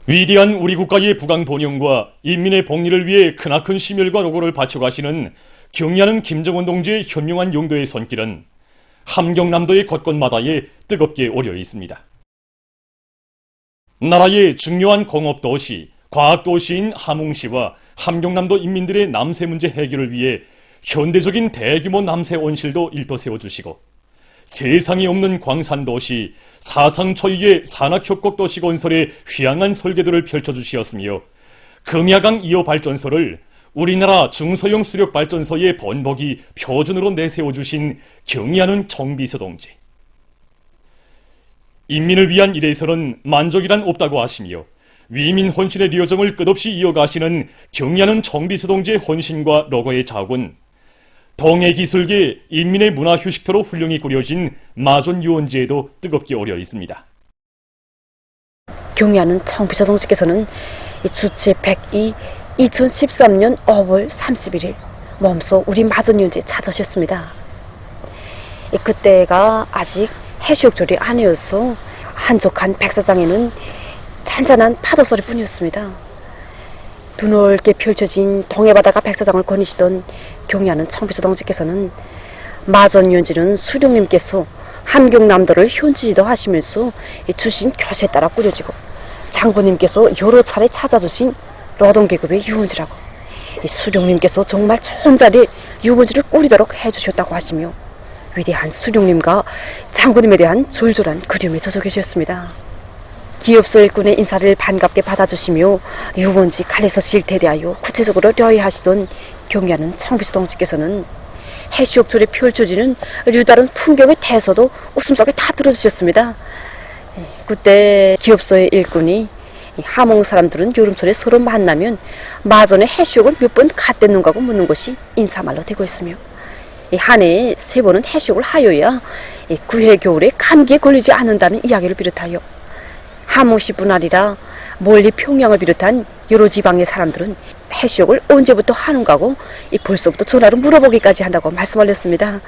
위대한 우리 국가의 부강 번영과 인민의 복리를 위해 크나큰 심혈과 노고를 바쳐가시는 경의하는 김정은 동지의 현명한 용도의 손길은 함경남도의 곳곳마다에 뜨겁게 오려 있습니다. 나라의 중요한 공업도시, 과학도시인 함흥시와 함경남도 인민들의 남세 문제 해결을 위해 현대적인 대규모 남세 온실도 일도 세워주시고 세상에 없는 광산도시, 사상 초유의 산학협곡도시 건설에 휘황한 설계도를 펼쳐주시었으며 금야강 2호 발전소를 우리나라 중소형 수력발전소의 본보기 표준으로 내세워주신 경의하는 정비서 동지. 인민을 위한 일에서는 만족이란 없다고 하시며 위민 헌신의 려정을 끝없이 이어가시는 경의하는 정비서 동지의 헌신과 로고의 자욱은 동해기술계 인민의 문화휴식터로 훌륭히 꾸려진 마존유원지에도 뜨겁게 오려 있습니다. 경의하는 정비서 동지께서는 주체 102 2013년 5월 31일 몸소 우리 마존유원지에 찾아오셨습니다. 그때가 아직 해수욕절이 아니어서 한적한 백사장에는 잔잔한 파도 소리뿐이었습니다. 드넓게 펼쳐진 동해바다가 백사장을 거니시던 경의하는 정비서 동지께서는 마존유원지는 수령님께서 함경남도를 현지지도 하시면서 주신 교세에 따라 꾸려지고 장군님께서 여러 차례 찾아주신 노동계급의 유원지라고 수령님께서 정말 좋은 자리에 유원지를 꾸리도록 해주셨다고 하시며 위대한 수령님과 장군님에 대한 절절한 그리움에 젖어 계셨습니다. 기업소 일꾼의 인사를 반갑게 받아주시며 유원지 관리소실 대대하여 구체적으로 려해하시던 경의하는 정비서 동지께서는 해수욕절에 펼쳐지는 류다른 풍경의 대서도 웃음속에 다 들어주셨습니다. 그때 기업소의 일꾼이 함흥 사람들은 여름철에 서로 만나면 마전에 해수욕을 몇 번 갔댔는가고 묻는 것이 인사말로 되고 있으며 한 해에 3번은 해수욕을 하여야 구해 겨울에 감기에 걸리지 않는다는 이야기를 비롯하여 함흥시뿐 아니라 멀리 평양을 비롯한 여러 지방의 사람들은 해수욕을 언제부터 하는가고 벌써부터 전화로 물어보기까지 한다고 말씀하셨습니다.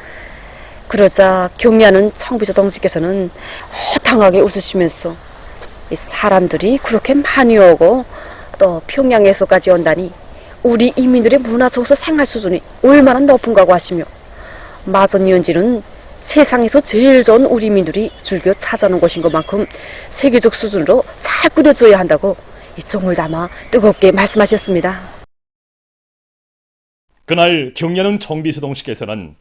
그러자 경의하는 정비서 동지께서는 허탕하게 웃으시면서 사람들이 그렇게 많이 오고 또 평양에서까지 온다니 우리 이민들의 문화 정서 생활 수준이 얼마나 높은가고 하시며 마존유원지는 세상에서 제일 좋은 우리 민들이 즐겨 찾아오는 곳인 것만큼 세계적 수준으로 잘 꾸려줘야 한다고 정을 담아 뜨겁게 말씀하셨습니다. 그날 경의하는 정비서 동지께서는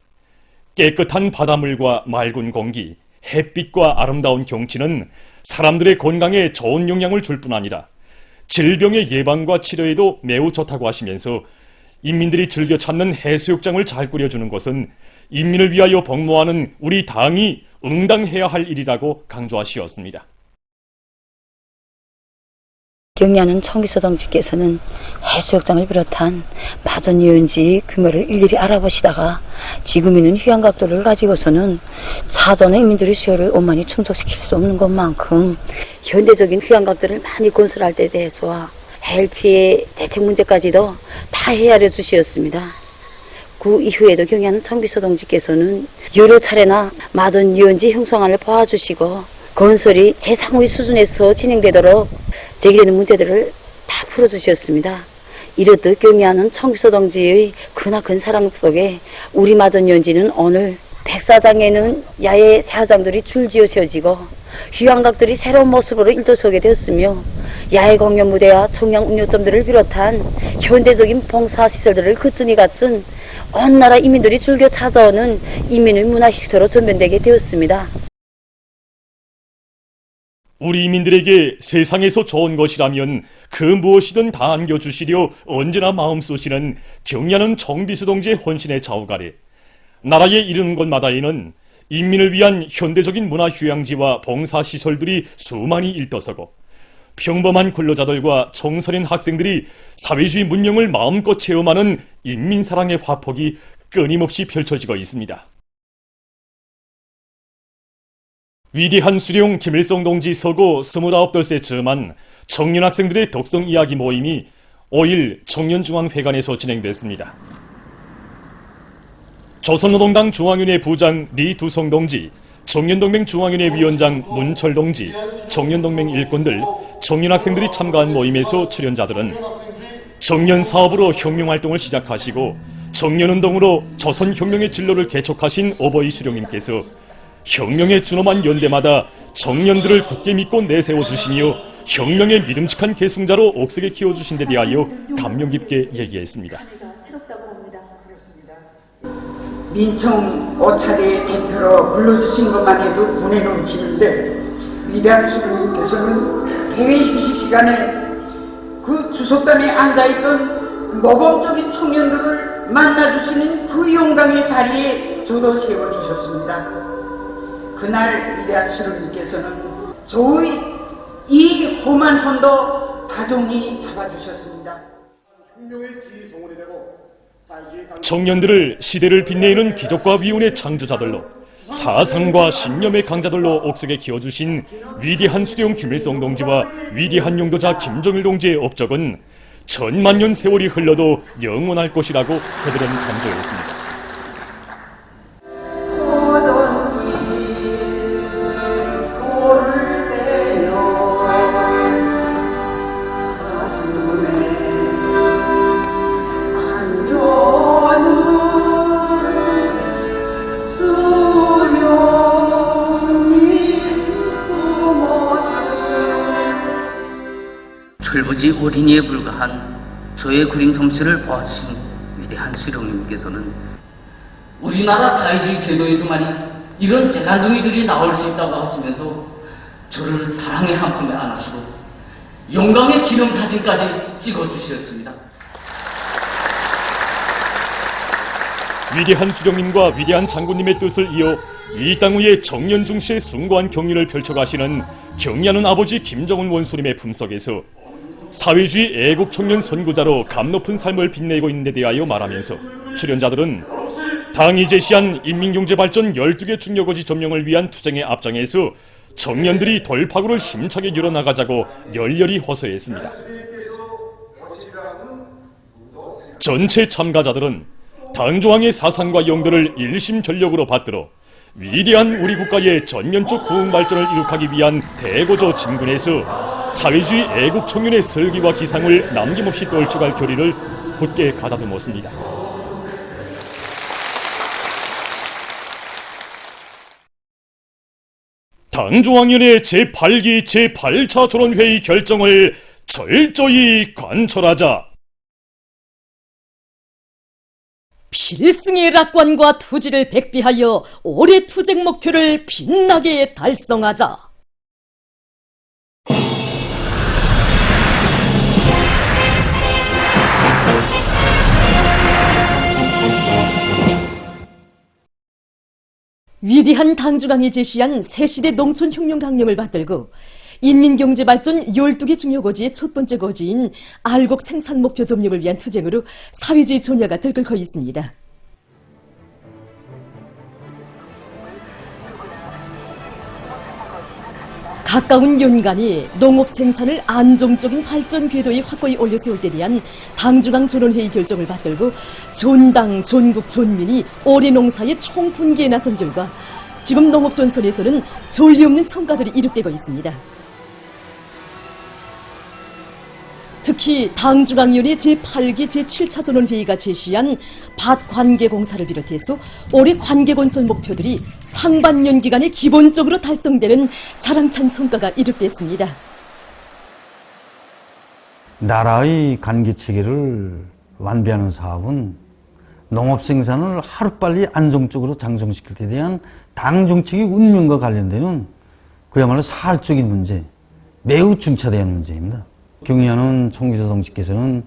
깨끗한 바닷물과 맑은 공기, 햇빛과 아름다운 경치는 사람들의 건강에 좋은 영향을 줄 뿐 아니라 질병의 예방과 치료에도 매우 좋다고 하시면서 인민들이 즐겨 찾는 해수욕장을 잘 꾸려주는 것은 인민을 위하여 복무하는 우리 당이 응당해야 할 일이라고 강조하시었습니다. 경의하는 정비서 동지께서는 해수욕장을 비롯한 마존유원지의 규모를 일일이 알아보시다가 지금 있는 휴양각도를 가지고서는 차전의 인민들의 수요를 원만히 충족시킬 수 없는 것만큼 현대적인 휴양각들을 많이 건설할 때 대해서와 해일 피해 대책 문제까지도 다 헤아려 주시었습니다. 그 이후에도 경의하는 정비서 동지께서는 여러 차례나 마존유원지 형성안을 봐주시고 건설이 최상위 수준에서 진행되도록 제기되는 문제들을 다 풀어주셨습니다. 이렇듯 경의하는 정비서 동지의 크나큰 사랑 속에 우리 마존유원지는 오늘 백사장에는 야외 세화장들이 줄지어 세워지고 휴양각들이 새로운 모습으로 일도서게 되었으며 야외 공연 무대와 청량 음료점들을 비롯한 현대적인 봉사시설들을 그쯤이 갖춘 온 나라 이민들이 즐겨 찾아오는 이민의 문화시설로 전변되게 되었습니다. 우리 이민들에게 세상에서 좋은 것이라면 그 무엇이든 다 안겨주시려 언제나 마음 쏘시는 경의하는 정비서 동지의 헌신의 자욱 아래 나라에 이르는 곳마다에는 인민을 위한 현대적인 문화휴양지와 봉사시설들이 수많이 일떠서고 평범한 근로자들과 청소년 학생들이 사회주의 문명을 마음껏 체험하는 인민사랑의 화폭이 끊임없이 펼쳐지고 있습니다. 위대한 수령 김일성 동지 서고 29돌째 즈음한 청년 학생들의 독성 이야기 모임이 5일 청년중앙회관에서 진행됐습니다. 조선노동당 중앙위원회 부장 리두성 동지, 청년동맹 중앙위원회 위원장 문철동지, 청년동맹 일꾼들, 청년학생들이 참가한 모임에서 출연자들은 청년 사업으로 혁명활동을 시작하시고 청년운동으로 조선혁명의 진로를 개척하신 오버이 수령님께서 혁명에 준엄한 연대마다 청년들을 굳게 믿고 내세워 주시며 혁명의 믿음직한 계승자로 옥석에 키워주신 데 대하여 감명 깊게 얘기했습니다. 민청 5차례 대표로 불러주신 것만 해도 분에 넘치는데 위대한 수령님께서는 대회 휴식 시간에 그 주석단에 앉아있던 모범적인 청년들을 만나주시는 그 영광의 자리에 저도 세워주셨습니다. 그날 위대한 수령님께서는 저의 이 험한 손도 다정히 잡아주셨습니다. 혁명의 지성원이 되고 청년들을 시대를 빛내는 기적과 위운의 창조자들로 사상과 신념의 강자들로 옥석에 키워주신 위대한 수령 김일성 동지와 위대한 용도자 김정일 동지의 업적은 천만년 세월이 흘러도 영원할 것이라고 그들은 강조했습니다. 철부지 어린이에 불과한 저의 그림 솜씨를 보아주신 위대한 수령님께서는 우리나라 사회주의 제도에서만이 이런 재간둥이들이 나올 수 있다고 하시면서 저를 사랑의 한 품에 안으시고 영광의 기념사진까지 찍어주셨습니다. 위대한 수령님과 위대한 장군님의 뜻을 이어 이 땅 위에 청년 중시의 숭고한 경륜을 펼쳐가시는 경리하는 아버지 김정은 원수님의 품속에서 사회주의 애국 청년 선구자로 감 높은 삶을 빛내고 있는 데 대하여 말하면서 출연자들은 당이 제시한 인민경제발전 12개 중요거지 점령을 위한 투쟁의 앞장에서 청년들이 돌파구를 힘차게 열어나가자고 열렬히 호소했습니다. 전체 참가자들은 당조항의 사상과 용도를 일심전력으로 받들어 위대한 우리 국가의 전면적 후흥 발전을 이룩하기 위한 대고조 진군에서 사회주의 애국 청년의 설기와 기상을 남김없이 떨쳐갈 결의를 굳게 가다듬었습니다. 당조항위원회 제8기 제8차 조론회의 결정을 철저히 관철하자. 필승의 낙관과 투지를 백비하여 올해 투쟁 목표를 빛나게 달성하자. 위대한 당중앙이 제시한 새시대 농촌혁명 강령을 받들고 인민경제발전 12개 중요거지의 첫 번째 거지인 알곡 생산목표 점령을 위한 투쟁으로 사회주의 전야가 들끓고 있습니다. 가까운 연간이 농업 생산을 안정적인 발전 궤도에 확고히 올려세울 때 대한 당중앙 전원회의 결정을 받들고 전당, 전국, 전민이 올해 농사의 총분기에 나선 결과 지금 농업전선에서는 전례 없는 성과들이 이룩되고 있습니다. 특히 당중앙위원회 제8기 제7차 전원회의가 제시한 밭관계공사를 비롯해서 올해 관계건설 목표들이 상반년 기간에 기본적으로 달성되는 자랑찬 성과가 이룩됐습니다. 나라의 관계체계를 완비하는 사업은 농업 생산을 하루빨리 안정적으로 장성시킬 때 대한 당 정책의 운명과 관련되는 그야말로 사활적인 문제, 매우 중차대한 문제입니다. 경리하는 총비서 동지께서는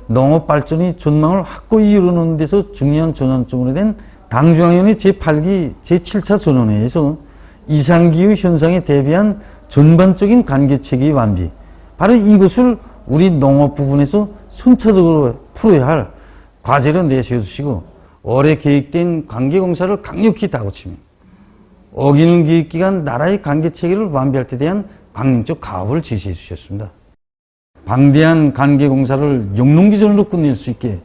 농업 발전이 전망을 확고히 이루는 데서 중요한 전환점으로 된 당중앙위원회 제8기 제7차 전원회에서 이상기후 현상에 대비한 전반적인 관계체계의 완비, 바로 이것을 우리 농업 부분에서 순차적으로 풀어야 할 과제로 내세워주시고 올해 계획된 관계공사를 강력히 다그치며 어기는 계획기간 나라의 관계체계를 완비할 때 대한 강력적 가업을 제시해 주셨습니다. 방대한 관계공사를 영농기전으로 끝낼 수 있게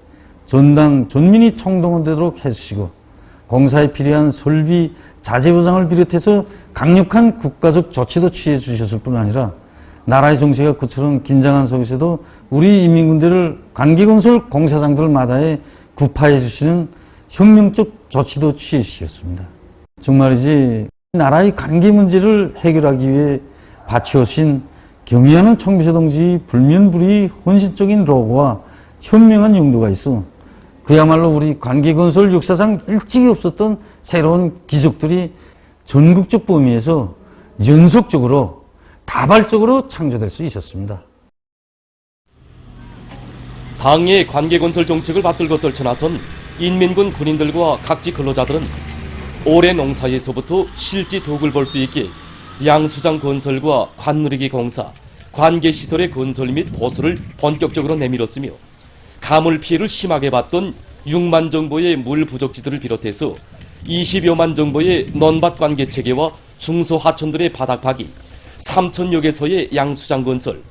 전당, 전민이 총동원되도록 해주시고 공사에 필요한 설비, 자재 보상을 비롯해서 강력한 국가적 조치도 취해 주셨을 뿐 아니라 나라의 정치가 그처럼 긴장한 속에서도 우리 인민군대를 관계건설 공사장들마다에 구파해 주시는 혁명적 조치도 취해 주셨습니다. 정말이지 나라의 관계 문제를 해결하기 위해 바치오신 경의하는 총비서 동지 불면불의 헌신적인 로고와 현명한 용도가 있어 그야말로 우리 관계건설 역사상 일찍이 없었던 새로운 기적들이 전국적 범위에서 연속적으로 다발적으로 창조될 수 있었습니다. 당의 관계건설 정책을 받들고 떨쳐나선 인민군 군인들과 각지 근로자들은 올해 농사에서부터 실지 덕을 볼 수 있게 양수장 건설과 관누리기 공사, 관계시설의 건설 및 보수를 본격적으로 내밀었으며 가물 피해를 심하게 받던 6만 정도의 물 부족지들을 비롯해서 20여만 정도의 논밭 관계 체계와 중소하천들의 바닥 파기, 3천여 개소의 양수장 건설,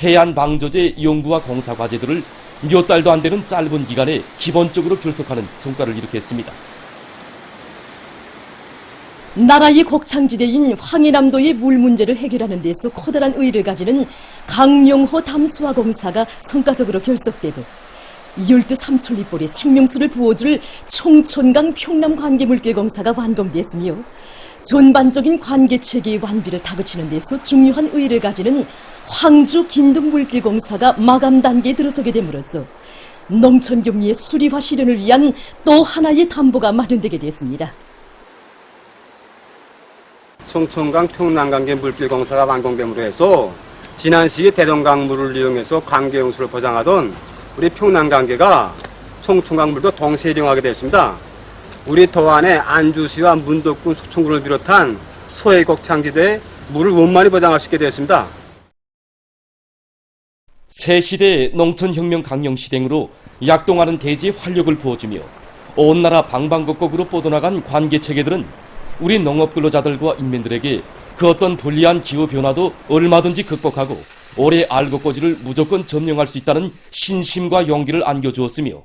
해안 방조제 연구와 공사 과제들을 몇 달도 안 되는 짧은 기간에 기본적으로 결속하는 성과를 일으켰습니다. 나라의 곡창지대인 황해남도의 물 문제를 해결하는 데서 커다란 의의를 가지는 강령호 담수화 공사가 성과적으로 결속되고 12삼천리볼의 생명수를 부어줄 총천강 평남 관계물길 공사가 완공됐으며 전반적인 관계체계의 완비를 다그치는 데서 중요한 의의를 가지는 황주 긴등물길 공사가 마감 단계에 들어서게 됨으로써 농촌경리의 수리화 실현을 위한 또 하나의 담보가 마련되게 됐습니다. 총천강 평남관계 물길공사가 완공됨으로 해서 지난 시기 대동강물을 이용해서 관계용수를 보장하던 우리 평남관계가 총천강물도 동시에 이용하게 됐습니다. 우리 도안의 안주시와 문덕군, 숙천군을 비롯한 소해 곡창지대에 물을 원만히 보장할 수 있게 되었습니다. 새 시대의 농촌혁명 강령 실행으로 약동하는 대지에 활력을 부어주며 온 나라 방방곡곡으로 뻗어나간 관계체계들은 우리 농업근로자들과 인민들에게 그 어떤 불리한 기후변화도 얼마든지 극복하고 올해 알곡고지를 무조건 점령할 수 있다는 신심과 용기를 안겨주었으며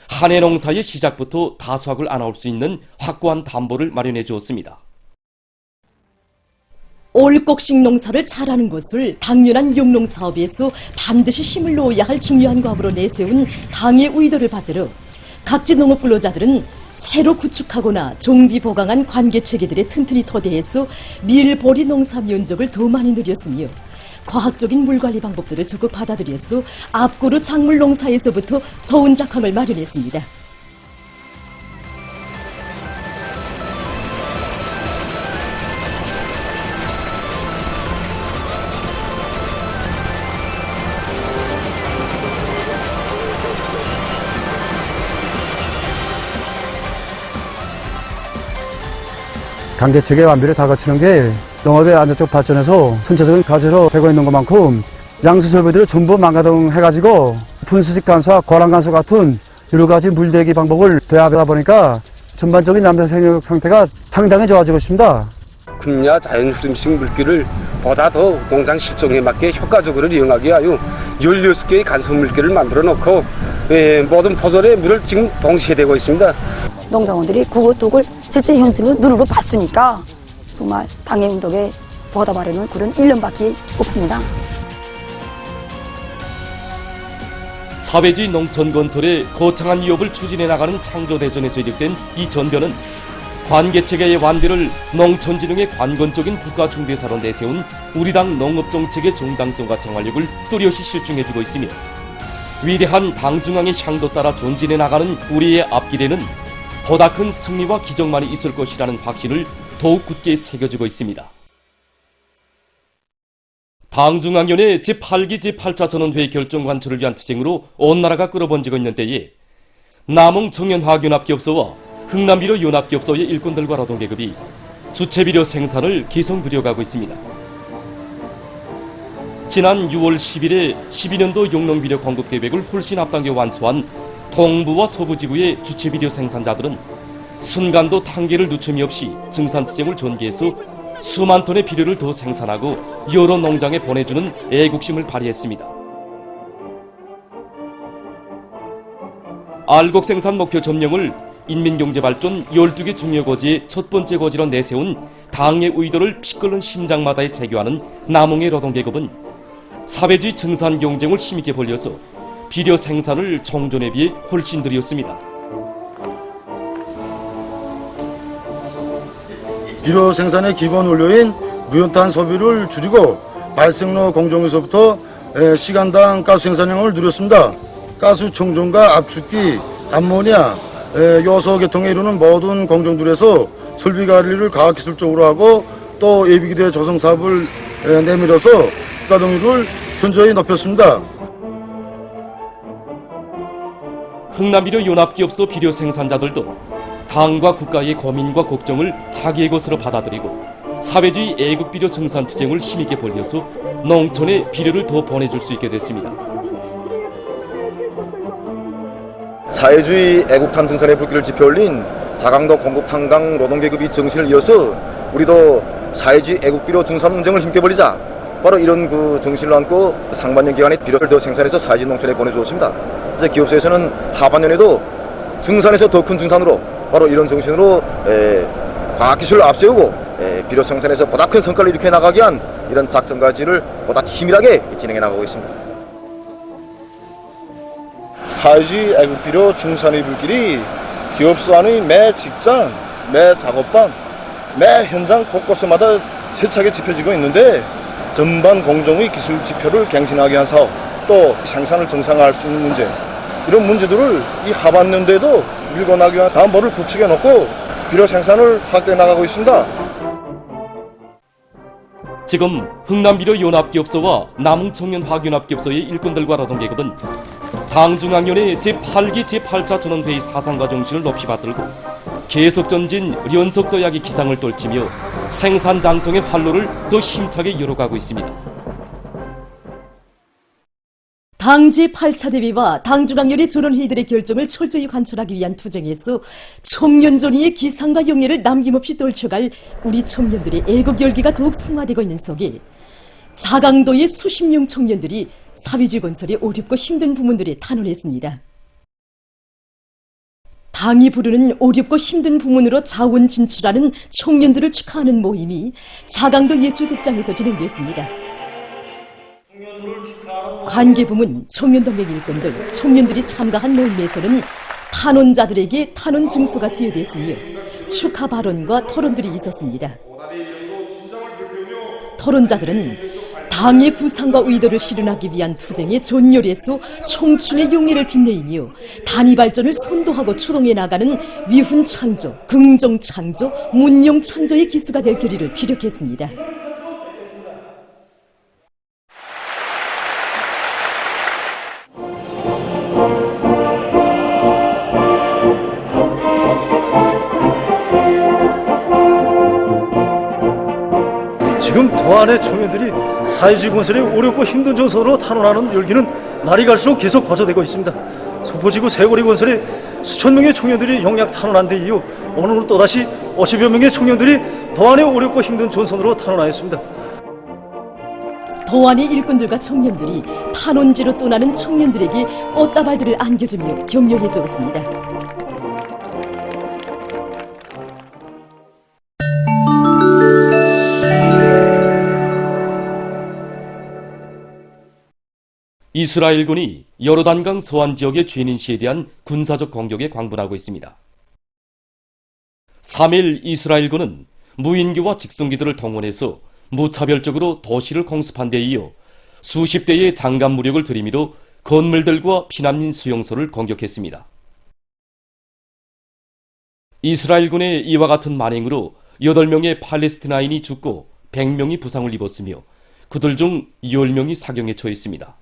한 해 농사의 시작부터 다수확을 안아올 수 있는 확고한 담보를 마련해 주었습니다. 올곡식 농사를 잘하는 것을 당면한 용농사업에서 반드시 힘을 놓아야 할 중요한 과업으로 내세운 당의 의도를 받들어 각지 농업근로자들은 새로 구축하거나 정비 보강한 관계체계들의 튼튼히 토대에서 밀보리 농사 면적을 더 많이 늘렸으며 과학적인 물관리 방법들을 적극 받아들여서 앞으로 작물 농사에서부터 좋은 작황을 마련했습니다. 관계체계 완비를 다 갖추는 게 농업의 안정적 발전에서 전체적인 과제로 되고 있는 것만큼 양수 설비들을 전부 망가동해가지고 분수식 간수와 고랑 간수 같은 여러 가지 물대기 방법을 배합하다 보니까 전반적인 남자 생육 상태가 상당히 좋아지고 있습니다. 군야 자연 흐름식 물길을 보다 더 농장 실종에 맞게 효과적으로 이용하기 위하여 16개의 간섭 물길을 만들어 놓고 모든 포절에 물을 지금 동시에 대고 있습니다. 농장원들이 그것도 실제 현실로 눈으로 봤으니까 정말 당의 운동에 보답하려는 그런 1년밖에 없습니다. 사회주의 농촌 건설의 거창한 위협을 추진해 나가는 창조대전에서 이룩된 이 전변은 관계체계의 완비를 농촌진흥의 관건적인 국가중대사로 내세운 우리 당 농업정책의 정당성과 생활력을 뚜렷이 실증해주고 있으며 위대한 당중앙의 향도 따라 전진해 나가는 우리의 앞길에는 보다 큰 승리와 기적만이 있을 것이라는 확신을 더욱 굳게 새겨주고 있습니다. 당중앙위원회 제8기 제8차 전원회의 결정 관철을 위한 투쟁으로 온 나라가 끌어번지고 있는 때에 남흥 청년화학연합기업소와 흥남비료 연합기업소의 일꾼들과 노동계급이 주체비료 생산을 계속 늘려가고 있습니다. 지난 6월 10일에 12년도 용농비료 공급 계획을 훨씬 앞당겨 완수한 동부와 서부지구의 주체비료 생산자들은 순간도 tan계를 늦춤이 없이 생산투쟁을 전개해서 수만 톤의 비료를 더 생산하고 여러 농장에 보내주는 애국심을 발휘했습니다. 알곡 생산 목표 점령을 인민경제발전 12개 중요거지의 첫 번째 거지로 내세운 당의 의도를 피 끓는 심장마다에 새겨하는 남홍의 노동계급은 사회주의 증산 경쟁을 힘있게 벌려서 비료 생산을 정전에 비해 훨씬 느렸습니다. 비료 생산의 기본 원료인 무연탄 소비를 줄이고 발생로 공정에서부터 시간당 가스 생산량을 늘렸습니다. 가스 청정과 압축기, 암모니아, 요소 계통에 이르는 모든 공정들에서 설비 관리를 과학기술적으로 하고 또 예비기대 조성 사업을 내밀어서 가동률을 현저히 높였습니다. 흥남비료 연합기업소 비료 생산자들도 당과 국가의 고민과 걱정을 자기의 것으로 받아들이고 사회주의 애국비료 증산 투쟁을 힘있게 벌려서 농촌에 비료를 더 보내줄 수 있게 됐습니다. 사회주의 애국탄 증산의 불길을 지펴올린 자강도 공급탄강 노동계급이 정신을 이어서 우리도 사회주의 애국비료 증산 논쟁을 힘께 벌리자. 바로 이런 그 정신을 안고 상반년 기간에 비료를 더 생산해서 사회주의 농촌에 보내주었습니다. 그래서 기업소에서는 하반년에도 증산에서 더 큰 증산으로 바로 이런 정신으로 과학기술을 앞세우고 비료 생산에서 보다 큰 성과를 일으켜 나가기 위한 이런 작전까지를 보다 치밀하게 진행해 나가고 있습니다. 사회주의 애국비료 증산의 불길이 기업소 안의 매 직장, 매 작업반, 매 현장 곳곳마다 세차게 지펴지고 있는데 전반 공정의 기술 지표를 갱신하기 위한 사업, 또 생산을 정상화할 수 있는 문제, 이런 문제들을 이 하반년도에도 밀고 나가기 위한 담보를 구축해 놓고 비료 생산을 확대해 나가고 있습니다. 지금 흥남비료 연합기업소와 남흥청년화학연합기업소의 일꾼들과 노동계급은 당중앙위원회 제8기 제8차 전원회의 사상과 정신을 높이 받들고 계속 전진 연속도약의 기상을 떨치며 생산 장성의 활로를 더 힘차게 이뤄가고 있습니다. 당 제8차 대비와 당중앙위원회 전원회의들의 결정을 철저히 관철하기 위한 투쟁에서 청년전의의 기상과 용예를 남김없이 떨쳐갈 우리 청년들의 애국 열기가 더욱 승화되고 있는 속에 자강도의 수십 명 청년들이 사회주의 건설의 어렵고 힘든 부문들에 탄원했습니다. 당이 부르는 어렵고 힘든 부문으로 자원 진출하는 청년들을 축하하는 모임이 자강도 예술극장에서 진행됐습니다. 관계부문, 청년동맹 일꾼들, 청년들이 참가한 모임에서는 탄원자들에게 탄원 증서가 수여됐으며 축하 발언과 토론들이 있었습니다. 토론자들은 당의 구상과 의도를 실현하기 위한 투쟁의 전열에서 청춘의 용의를 빛내이며 단위 발전을 선도하고 추동해 나가는 위훈 창조, 긍정 창조, 문용 창조의 기수가 될 결의를 피력했습니다. 지금 도안의 청년들이 사회주의 건설의 어렵고 힘든 정서로 탄원하는 열기는 날이 갈수록 계속 과저되고 있습니다. 소포지구 세고리 건설에 수천 명의 청년들이 용약 탄원한 데 이어 오늘은 또다시 50여 명의 청년들이 도안의 어렵고 힘든 전선으로 탄원하였습니다. 도안의 일꾼들과 청년들이 탄원지로 떠나는 청년들에게 꽃다발들을 안겨주며 격려해 주었습니다. 이스라엘군이 요르단강 서안 지역의 제닌시에 대한 군사적 공격에 광분하고 있습니다. 3일 이스라엘군은 무인기와 직송기들을 동원해서 무차별적으로 도시를 공습한 데 이어 수십 대의 장갑 무력을 들이밀어 건물들과 피난민 수용소를 공격했습니다. 이스라엘군의 이와 같은 만행으로 8명의 팔레스티나인이 죽고 100명이 부상을 입었으며 그들 중 10명이 사경에 처했습니다.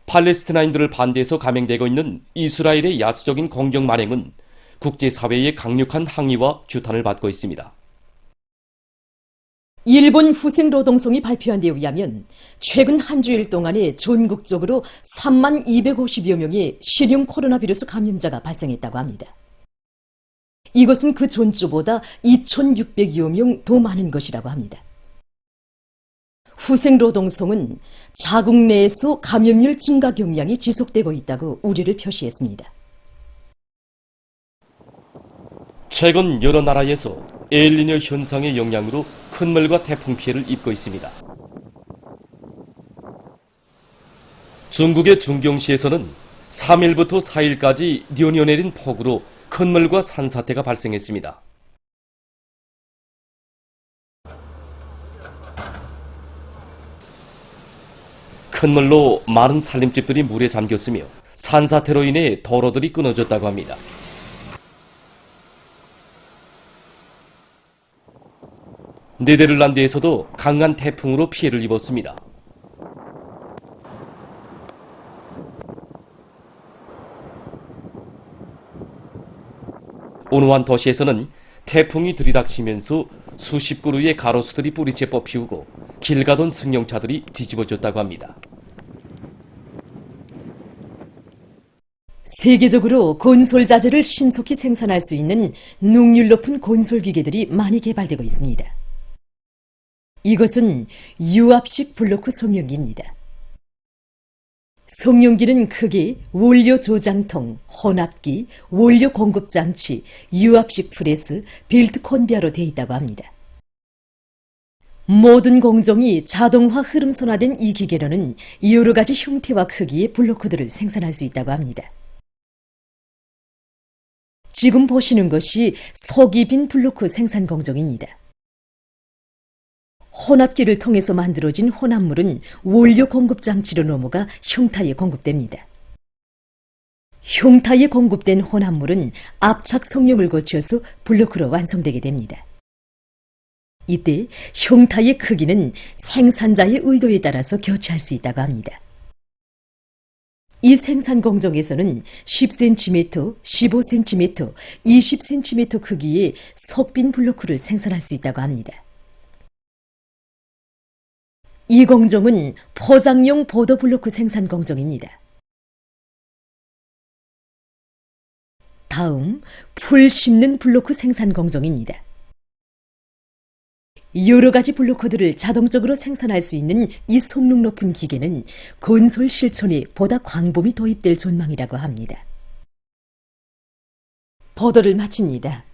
팔레스티나인들을 반대해서 감행되고 있는 이스라엘의 야수적인 공격 만행은 국제사회의 강력한 항의와 규탄을 받고 있습니다. 일본 후생노동성이 발표한 데 의하면 최근 한 주일 동안에 전국적으로 3만 250여 명의 신형 코로나 비루스 감염자가 발생했다고 합니다. 이것은 그 전주보다 2,600여 명 더 많은 것이라고 합니다. 후생노동성은 자국 내에서 감염률 증가 경향이 지속되고 있다고 우려를 표시했습니다. 최근 여러 나라에서 엘니뇨 현상의 영향으로 큰물과 태풍 피해를 입고 있습니다. 중국의 중경시에서는 3일부터 4일까지 연이어 내린 폭우로 큰물과 산사태가 발생했습니다. 큰물로 많은 살림집들이 물에 잠겼으며 산사태로 인해 도로들이 끊어졌다고 합니다. 네덜란드에서도 강한 태풍으로 피해를 입었습니다. 어느 한 도시에서는 태풍이 들이닥치면서 수십 그루의 가로수들이 뿌리째 뽑히우고 길 가던 승용차들이 뒤집어졌다고 합니다. 세계적으로 건설 자재를 신속히 생산할 수 있는 능률 높은 건설 기계들이 많이 개발되고 있습니다. 이것은 유압식 블로크 성형기입니다. 성형기는 크게 원료 조장통, 혼합기, 원료 공급 장치, 유압식 프레스, 벨트 컨베어로 되어 있다고 합니다. 모든 공정이 자동화 흐름선화된 이 기계로는 여러 가지 형태와 크기의 블로크들을 생산할 수 있다고 합니다. 지금 보시는 것이 속이 빈 블로크 생산 공정입니다. 혼합기를 통해서 만들어진 혼합물은 원료 공급 장치로 넘어가 흉타에 공급됩니다. 흉타에 공급된 혼합물은 압착 성형을 거쳐서 블로크로 완성되게 됩니다. 이때 흉타의 크기는 생산자의 의도에 따라서 교체할 수 있다고 합니다. 이 생산 공정에서는 10cm, 15cm, 20cm 크기의 속빈 블로크를 생산할 수 있다고 합니다. 이 공정은 포장용 보도 블로크 생산 공정입니다. 다음, 풀 씹는 블로크 생산 공정입니다. 여러 가지 블로크들을 자동적으로 생산할 수 있는 이 성능 높은 기계는 건설 실천에 보다 광범위 도입될 전망이라고 합니다. 보도를 마칩니다.